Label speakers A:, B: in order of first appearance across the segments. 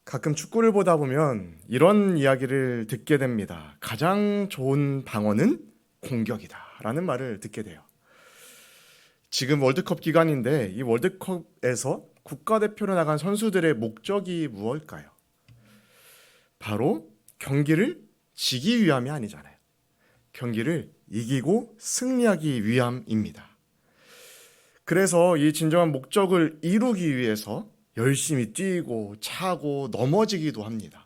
A: 가끔 축구를 보다 보면 이런 이야기를 듣게 됩니다. 가장 좋은 방어는 공격이다 라는 말을 듣게 돼요. 지금 월드컵 기간인데 이 월드컵에서 국가대표로 나간 선수들의 목적이 무엇일까요? 바로 경기를 지기 위함이 아니잖아요. 경기를 이기고 승리하기 위함입니다. 그래서 이 진정한 목적을 이루기 위해서 열심히 뛰고 차고 넘어지기도 합니다.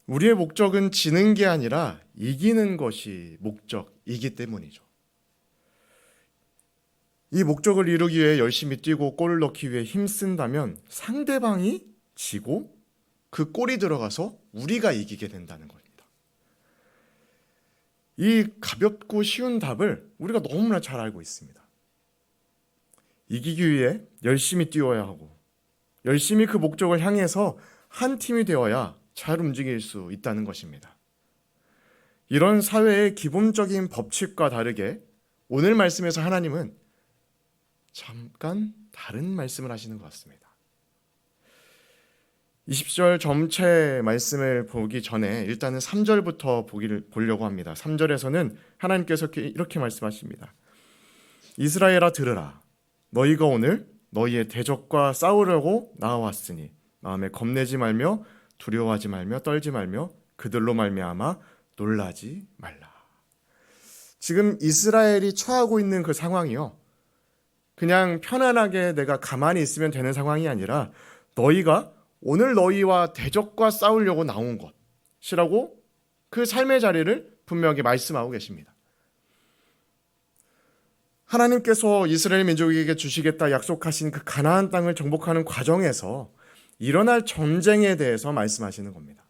A: 우리의 목적은 지는 게 아니라 이기는 것이 목적이기 때문이죠. 이 목적을 이루기 위해 열심히 뛰고 골을 넣기 위해 힘쓴다면 상대방이 지고 그 골이 들어가서 우리가 이기게 된다는 겁니다. 이 가볍고 쉬운 답을 우리가 너무나 잘 알고 있습니다. 이기기 위해 열심히 뛰어야 하고 열심히 그 목적을 향해서 한 팀이 되어야 잘 움직일 수 있다는 것입니다. 이런 사회의 기본적인 법칙과 다르게 오늘 말씀에서 하나님은 잠깐 다른 말씀을 하시는 것 같습니다. 20절 전체 말씀을 보기 전에 일단은 3절부터 보려고 합니다. 3절에서는 하나님께서 이렇게 말씀하십니다. 이스라엘아 들으라. 너희가 오늘 너희의 대적과 싸우려고 나와왔으니 마음에 겁내지 말며 두려워하지 말며 떨지 말며 그들로 말미암아 놀라지 말라. 지금 이스라엘이 처하고 있는 그 상황이요, 그냥 편안하게 내가 가만히 있으면 되는 상황이 아니라 너희가 오늘 너희와 대적과 싸우려고 나온 것이라고 그 삶의 자리를 분명히 말씀하고 계십니다. 하나님께서 이스라엘 민족에게 주시겠다 약속하신 그 가나안 땅을 정복하는 과정에서 일어날 전쟁에 대해서 말씀하시는 겁니다.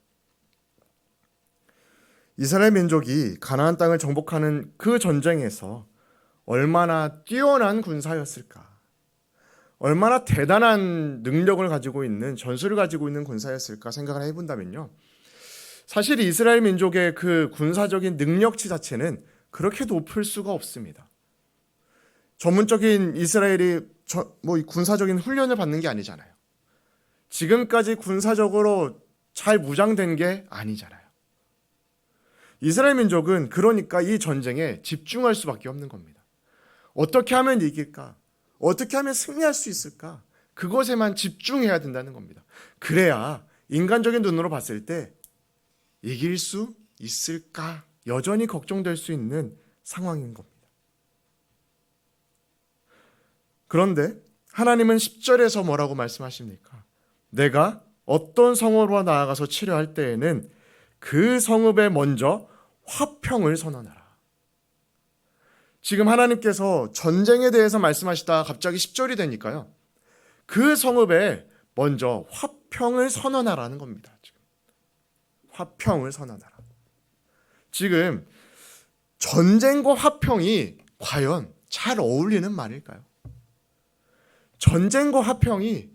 A: 이스라엘 민족이 가나안 땅을 정복하는 그 전쟁에서 얼마나 뛰어난 군사였을까, 얼마나 대단한 능력을 가지고 있는, 전술을 가지고 있는 군사였을까 생각을 해본다면요, 사실 이스라엘 민족의 그 군사적인 능력치 자체는 그렇게 높을 수가 없습니다. 전문적인 이스라엘이 군사적인 훈련을 받는 게 아니잖아요. 지금까지 군사적으로 잘 무장된 게 아니잖아요. 이스라엘 민족은 그러니까 이 전쟁에 집중할 수밖에 없는 겁니다. 어떻게 하면 이길까? 어떻게 하면 승리할 수 있을까? 그것에만 집중해야 된다는 겁니다. 그래야 인간적인 눈으로 봤을 때 이길 수 있을까? 여전히 걱정될 수 있는 상황인 겁니다. 그런데 하나님은 10절에서 뭐라고 말씀하십니까? 내가 어떤 성읍으로 나아가서 치료할 때에는 그 성읍에 먼저 화평을 선언하라. 지금 하나님께서 전쟁에 대해서 말씀하시다가 갑자기 10절이 되니까요, 그 성읍에 먼저 화평을 선언하라는 겁니다. 지금 화평을 선언하라. 지금 전쟁과 화평이 과연 잘 어울리는 말일까요? 전쟁과 화평이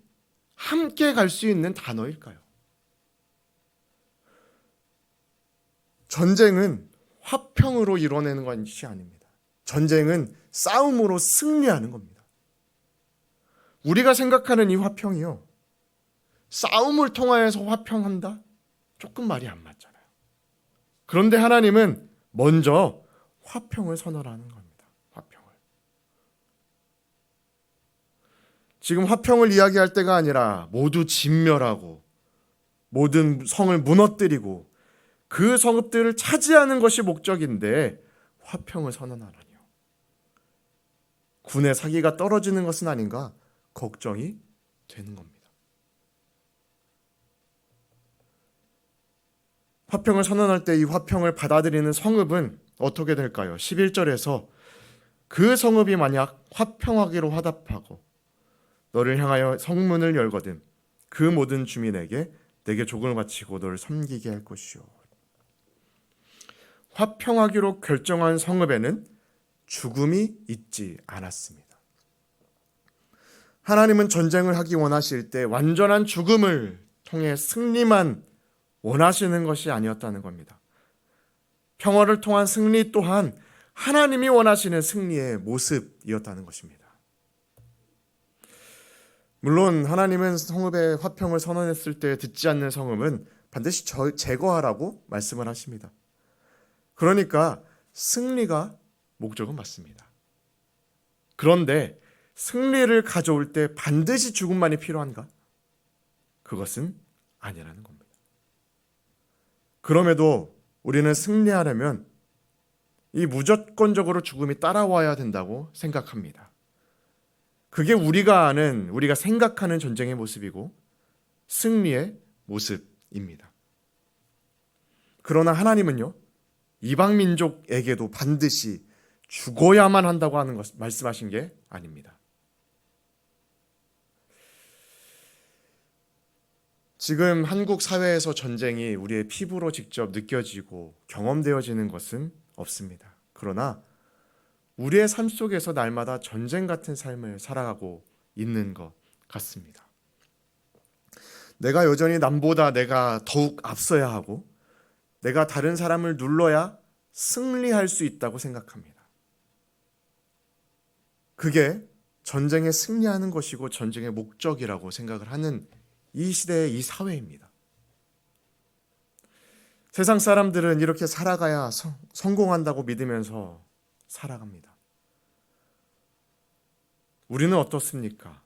A: 함께 갈 수 있는 단어일까요? 전쟁은 화평으로 이뤄내는 것이 아닙니다. 전쟁은 싸움으로 승리하는 겁니다. 우리가 생각하는 이 화평이요, 싸움을 통하여서 화평한다? 조금 말이 안 맞잖아요. 그런데 하나님은 먼저 화평을 선언하는 겁니다. 화평을. 지금 화평을 이야기할 때가 아니라 모두 진멸하고 모든 성을 무너뜨리고 그 성읍들을 차지하는 것이 목적인데 화평을 선언하라니요. 군의 사기가 떨어지는 것은 아닌가 걱정이 되는 겁니다. 화평을 선언할 때 이 화평을 받아들이는 성읍은 어떻게 될까요? 11절에서 그 성읍이 만약 화평하기로 화답하고 너를 향하여 성문을 열거든 그 모든 주민에게 내게 조공을 바치고 너를 섬기게 할 것이요. 화평하기로 결정한 성읍에는 죽음이 있지 않았습니다. 하나님은 전쟁을 하기 원하실 때 완전한 죽음을 통해 승리만 원하시는 것이 아니었다는 겁니다. 평화를 통한 승리 또한 하나님이 원하시는 승리의 모습이었다는 것입니다. 물론 하나님은 성읍의 화평을 선언했을 때 듣지 않는 성읍은 반드시 제거하라고 말씀을 하십니다. 그러니까 승리가 목적은 맞습니다. 그런데 승리를 가져올 때 반드시 죽음만이 필요한가? 그것은 아니라는 겁니다. 그럼에도 우리는 승리하려면 이 무조건적으로 죽음이 따라와야 된다고 생각합니다. 그게 우리가 아는, 우리가 생각하는 전쟁의 모습이고 승리의 모습입니다. 그러나 하나님은요, 이방 민족에게도 반드시 죽어야만 한다고 하는 것 말씀하신 게 아닙니다. 지금 한국 사회에서 전쟁이 우리의 피부로 직접 느껴지고 경험되어지는 것은 없습니다. 그러나 우리의 삶 속에서 날마다 전쟁 같은 삶을 살아가고 있는 것 같습니다. 내가 여전히 남보다 내가 더욱 앞서야 하고 내가 다른 사람을 눌러야 승리할 수 있다고 생각합니다. 그게 전쟁에 승리하는 것이고 전쟁의 목적이라고 생각을 하는 이 시대의 이 사회입니다. 세상 사람들은 이렇게 살아가야 성공한다고 믿으면서 살아갑니다. 우리는 어떻습니까?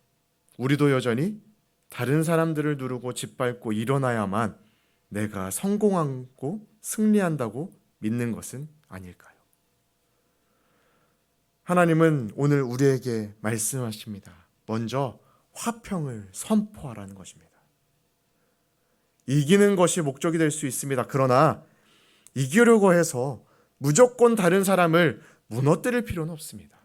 A: 우리도 여전히 다른 사람들을 누르고 짓밟고 일어나야만 내가 성공하고 승리한다고 믿는 것은 아닐까요? 하나님은 오늘 우리에게 말씀하십니다. 먼저 화평을 선포하라는 것입니다. 이기는 것이 목적이 될 수 있습니다. 그러나 이기려고 해서 무조건 다른 사람을 무너뜨릴 필요는 없습니다.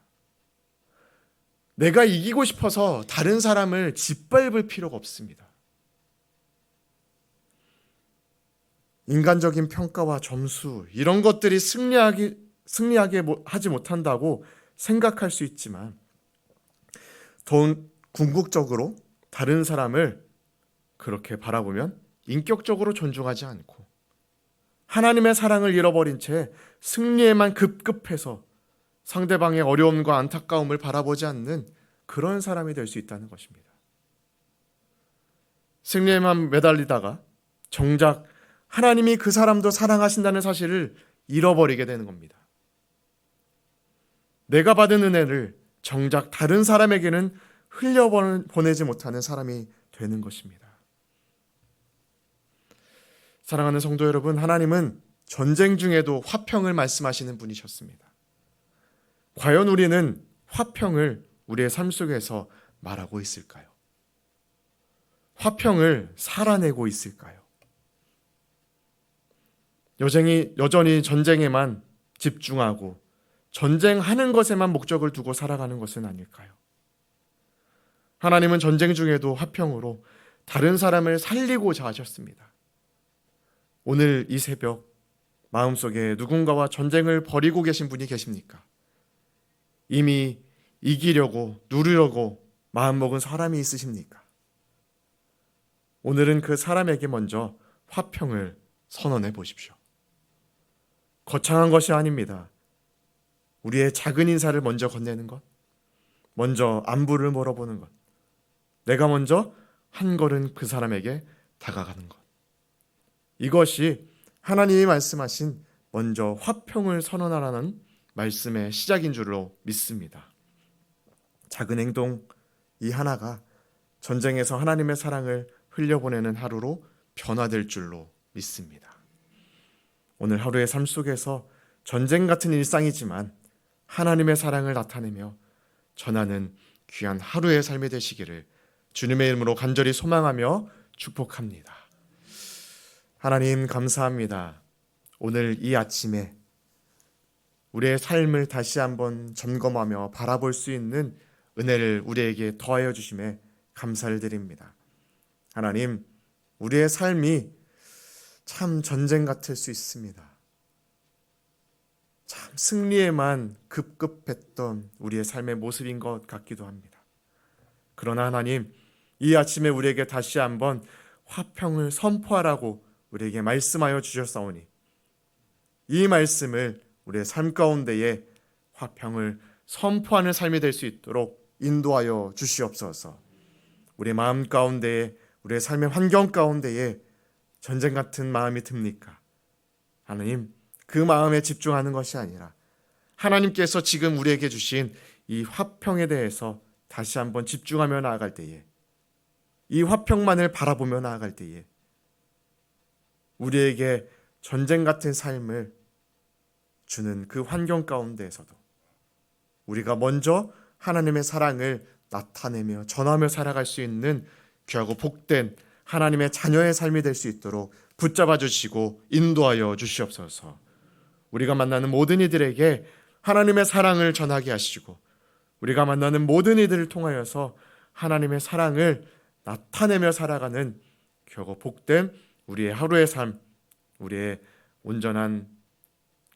A: 내가 이기고 싶어서 다른 사람을 짓밟을 필요가 없습니다. 인간적인 평가와 점수 이런 것들이 승리하게 하지 못한다고 생각할 수 있지만 더 궁극적으로 다른 사람을 그렇게 바라보면 인격적으로 존중하지 않고 하나님의 사랑을 잃어버린 채 승리에만 급급해서 상대방의 어려움과 안타까움을 바라보지 않는 그런 사람이 될 수 있다는 것입니다. 승리에만 매달리다가 정작 하나님이 그 사람도 사랑하신다는 사실을 잃어버리게 되는 겁니다. 내가 받은 은혜를 정작 다른 사람에게는 흘려보내지 못하는 사람이 되는 것입니다. 사랑하는 성도 여러분, 하나님은 전쟁 중에도 화평을 말씀하시는 분이셨습니다. 과연 우리는 화평을 우리의 삶 속에서 말하고 있을까요? 화평을 살아내고 있을까요? 여전히 전쟁에만 집중하고 전쟁하는 것에만 목적을 두고 살아가는 것은 아닐까요? 하나님은 전쟁 중에도 화평으로 다른 사람을 살리고자 하셨습니다. 오늘 이 새벽 마음속에 누군가와 전쟁을 벌이고 계신 분이 계십니까? 이미 이기려고 누리려고 마음먹은 사람이 있으십니까? 오늘은 그 사람에게 먼저 화평을 선언해 보십시오. 거창한 것이 아닙니다. 우리의 작은 인사를 먼저 건네는 것, 먼저 안부를 물어보는 것, 내가 먼저 한 걸음 그 사람에게 다가가는 것, 이것이 하나님이 말씀하신 먼저 화평을 선언하라는 말씀의 시작인 줄로 믿습니다. 작은 행동 이 하나가 전쟁에서 하나님의 사랑을 흘려보내는 하루로 변화될 줄로 믿습니다. 오늘 하루의 삶 속에서 전쟁 같은 일상이지만 하나님의 사랑을 나타내며 전하는 귀한 하루의 삶이 되시기를 주님의 이름으로 간절히 소망하며 축복합니다. 하나님 감사합니다. 오늘 이 아침에 우리의 삶을 다시 한번 점검하며 바라볼 수 있는 은혜를 우리에게 더하여 주심에 감사를 드립니다. 하나님, 우리의 삶이 참 전쟁 같을 수 있습니다. 참 승리에만 급급했던 우리의 삶의 모습인 것 같기도 합니다. 그러나 하나님, 이 아침에 우리에게 다시 한번 화평을 선포하라고 우리에게 말씀하여 주셨사오니 이 말씀을 우리의 삶 가운데에 화평을 선포하는 삶이 될 수 있도록 인도하여 주시옵소서. 우리의 마음 가운데에, 우리의 삶의 환경 가운데에 전쟁 같은 마음이 듭니까? 하나님, 그 마음에 집중하는 것이 아니라 하나님께서 지금 우리에게 주신 이 화평에 대해서 다시 한번 집중하며 나아갈 때에, 이 화평만을 바라보며 나아갈 때에 우리에게 전쟁 같은 삶을 주는 그 환경 가운데에서도 우리가 먼저 하나님의 사랑을 나타내며 전하며 살아갈 수 있는 귀하고 복된 하나님의 자녀의 삶이 될 수 있도록 붙잡아 주시고 인도하여 주시옵소서. 우리가 만나는 모든 이들에게 하나님의 사랑을 전하게 하시고, 우리가 만나는 모든 이들을 통하여서 하나님의 사랑을 나타내며 살아가는 귀하고 복된 우리의 하루의 삶, 우리의 온전한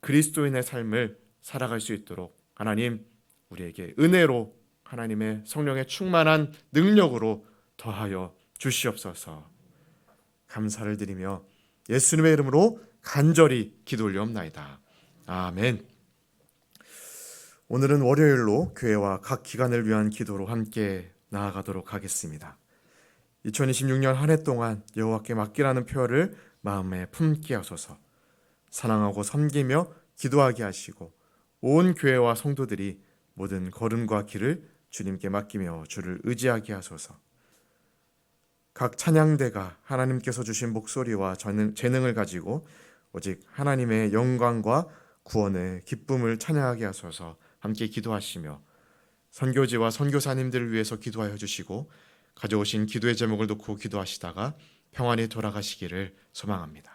A: 그리스도인의 삶을 살아갈 수 있도록 하나님, 우리에게 은혜로 하나님의 성령의 충만한 능력으로 더하여 주시옵소서. 감사를 드리며 예수님의 이름으로 간절히 기도 올리옵나이다. 아멘. 오늘은 월요일로 교회와 각 기관을 위한 기도로 함께 나아가도록 하겠습니다. 2026년 한 해 동안 여호와께 맡기라는 표어를 마음에 품게 하소서. 사랑하고 섬기며 기도하게 하시고 온 교회와 성도들이 모든 걸음과 길을 주님께 맡기며 주를 의지하게 하소서. 각 찬양대가 하나님께서 주신 목소리와 재능을 가지고 오직 하나님의 영광과 구원의 기쁨을 찬양하게 하소서. 함께 기도하시며 선교지와 선교사님들을 위해서 기도하여 주시고 가져오신 기도의 제목을 놓고 기도하시다가 평안히 돌아가시기를 소망합니다.